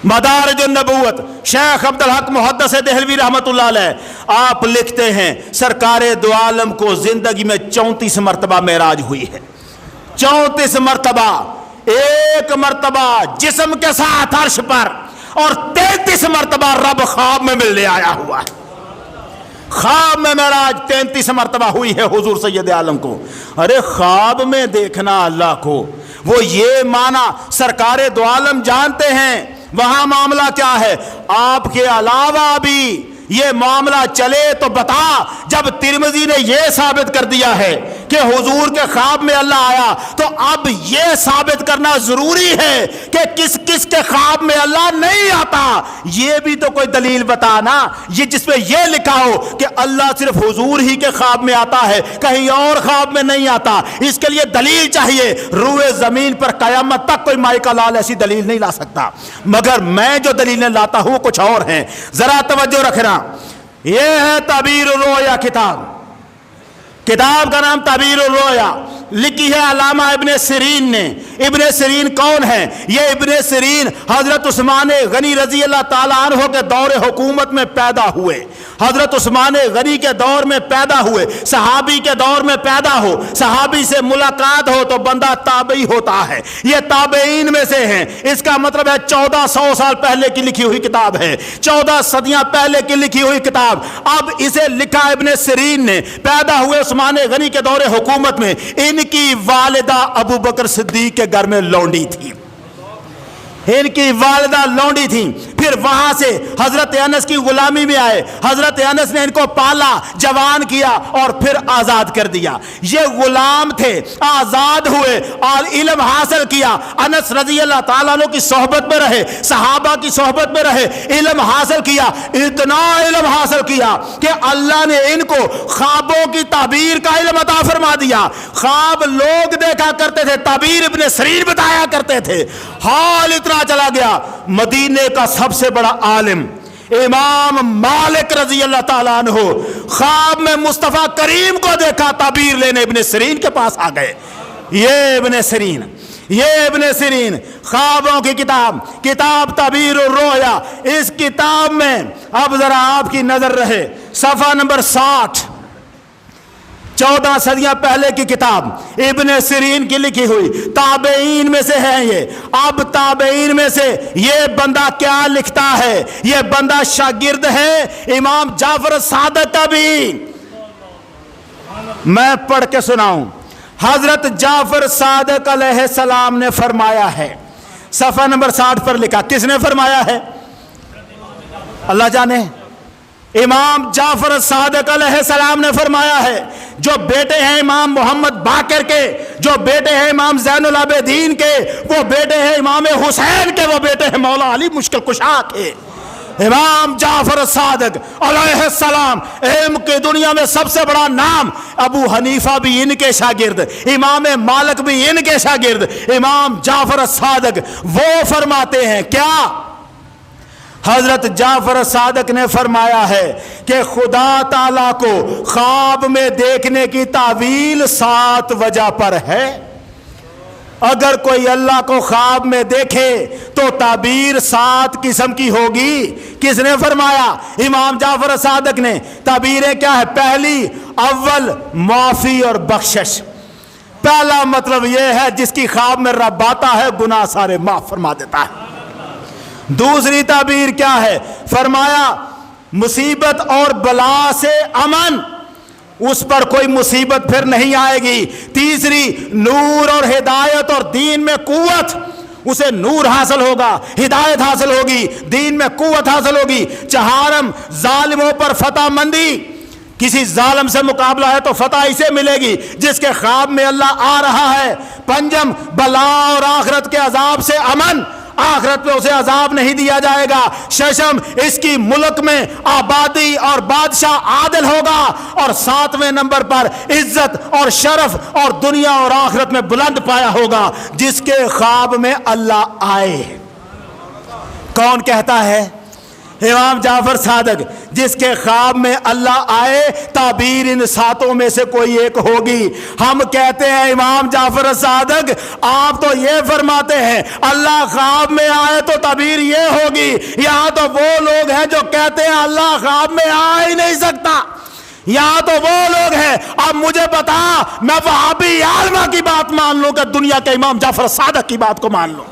مدارج النبوت شیخ عبدالحق محدث دہلوی رحمۃ اللہ علیہ، آپ لکھتے ہیں سرکار دو عالم کو زندگی میں 34 مرتبہ معراج ہوئی ہے، 34 مرتبہ، ایک مرتبہ جسم کے ساتھ عرش پر، اور 33 مرتبہ رب خواب میں ملنے آیا ہوا ہے۔ خواب میں معراج 33 مرتبہ ہوئی ہے حضور سید عالم کو۔ ارے خواب میں دیکھنا اللہ کو، وہ یہ معنی سرکار دو عالم جانتے ہیں۔ وہاں معاملہ کیا ہے؟ آپ کے علاوہ بھی یہ معاملہ چلے تو بتا۔ جب ترمذی نے یہ ثابت کر دیا ہے کہ حضور کے خواب میں اللہ آیا، تو اب یہ ثابت کرنا ضروری ہے کہ کس کس کے خواب میں اللہ نہیں آتا۔ یہ بھی تو کوئی دلیل بتا نا، یہ جس میں یہ لکھا ہو کہ اللہ صرف حضور ہی کے خواب میں آتا ہے، کہیں اور خواب میں نہیں آتا۔ اس کے لیے دلیل چاہیے۔ روئے زمین پر قیامت تک کوئی مائی کا لال ایسی دلیل نہیں لا سکتا، مگر میں جو دلیلیں لاتا ہوں کچھ اور ہیں۔ ذرا توجہ رکھنا، یہ ہے تعبیر الرؤیا کتاب، کتاب کا نام تعبیر الرؤیا، لکھی ہے علامہ ابن سیرین نے۔ ابن سیرین کون ہے؟ یہ ابن سیرین حضرت عثمان غنی رضی اللہ تعالیٰ عنہ کے دور حکومت میں پیدا ہوئے، حضرت عثمان غنی کے دور میں پیدا ہوئے، صحابی کے دور میں پیدا ہو، صحابی سے ملاقات ہو تو بندہ تابعی ہوتا ہے۔ یہ تابعین میں سے ہیں، اس کا مطلب ہے 1400 سال پہلے کی لکھی ہوئی کتاب ہے، 14 صدیاں پہلے کی لکھی ہوئی کتاب۔ اب اسے لکھا ابن سیرین نے، پیدا ہوئے عثمان غنی کے دور حکومت میں۔ ان کی والدہ ابو بکر صدیق کے گھر میں لونڈی تھی، ان کی والدہ لونڈی تھی۔ پھر وہاں سے حضرت انس کی غلامی میں آئے، حضرت انس نے ان کو پالا، جوان کیا اور پھر آزاد کر دیا۔ یہ غلام تھے، آزاد ہوئے اور علم حاصل کیا۔ انس رضی اللہ تعالیٰ عنہ کی صحبت میں رہے، صحابہ کی صحبت میں رہے، علم حاصل کیا، اتنا علم حاصل کیا کہ اللہ نے ان کو خوابوں کی تعبیر کا علم عطا فرما دیا۔ خواب لوگ دیکھا کرتے تھے، تعبیر ابن سیرین بتایا کرتے تھے۔ حال اتنا چلا گیا، مدینے کا سب سے بڑا عالم امام مالک رضی اللہ تعالیٰ عنہ خواب میں مصطفیٰ کریم کو دیکھا، تعبیر لینے ابن سیرین کے پاس آ گئے۔ یہ ابن سیرین خوابوں کی کتاب، کتاب تعبیر الرؤیا، اس کتاب میں اب ذرا آپ کی نظر رہے، صفحہ نمبر 60، 14 صدیاں پہلے کی کتاب، ابن سیرین کی لکھی ہوئی، تابعین میں سے ہے یہ۔ اب تابعین میں سے یہ بندہ کیا لکھتا ہے؟ یہ بندہ شاگرد ہے امام جعفر صادق کا بھی۔ میں پڑھ کے سناؤں، حضرت جعفر صادق علیہ السلام نے فرمایا ہے، صفحہ نمبر 60 پر لکھا۔ کس نے فرمایا ہے؟ اللہ جانے۔ امام جعفر صادق علیہ السلام نے فرمایا ہے، جو بیٹے ہیں امام محمد باقر کے، جو بیٹے ہیں امام زین العابدین کے، وہ بیٹے ہیں امام حسین کے، وہ بیٹے ہیں مولا علی مشکل کشا کے۔ امام جعفر صادق علیہ السلام، علم کی دنیا میں سب سے بڑا نام۔ ابو حنیفہ بھی ان کے شاگرد، امام مالک بھی ان کے شاگرد۔ امام جعفر صادق وہ فرماتے ہیں کیا؟ حضرت جعفر صادق نے فرمایا ہے کہ خدا تعالیٰ کو خواب میں دیکھنے کی تعویل 7 وجہ پر ہے۔ اگر کوئی اللہ کو خواب میں دیکھے تو تعبیر 7 قسم کی ہوگی۔ کس نے فرمایا؟ امام جعفر صادق نے۔ تعبیریں کیا ہے؟ پہلی، اول معافی اور بخشش۔ پہلا مطلب یہ ہے جس کی خواب میں رب آتا ہے گناہ سارے معاف فرما دیتا ہے۔ دوسری تعبیر کیا ہے؟ فرمایا مصیبت اور بلا سے امن، اس پر کوئی مصیبت پھر نہیں آئے گی۔ تیسری، نور اور ہدایت اور دین میں قوت، اسے نور حاصل ہوگا، ہدایت حاصل ہوگی، دین میں قوت حاصل ہوگی۔ چہارم، ظالموں پر فتح مندی، کسی ظالم سے مقابلہ ہے تو فتح اسے ملے گی جس کے خواب میں اللہ آ رہا ہے۔ پنجم، بلا اور آخرت کے عذاب سے امن، آخرت میں اسے عذاب نہیں دیا جائے گا۔ ششم، اس کی ملک میں آبادی اور بادشاہ عادل ہوگا۔ اور 7ویں نمبر پر عزت اور شرف اور دنیا اور آخرت میں بلند پایا ہوگا جس کے خواب میں اللہ آئے۔ کون کہتا ہے؟ امام جعفر صادق جس کے خواب میں اللہ آئے، تعبیر ان ساتوں میں سے کوئی ایک ہوگی۔ ہم کہتے ہیں امام جعفر صادق آپ تو یہ فرماتے ہیں اللہ خواب میں آئے تو تعبیر یہ ہوگی، یہاں تو وہ لوگ ہیں جو کہتے ہیں اللہ خواب میں آ ہی نہیں سکتا، یہاں تو وہ لوگ ہیں۔ اب مجھے بتا میں وہابی عالمہ کی بات مان لوں کہ دنیا کے امام جعفر صادق کی بات کو مان لوں؟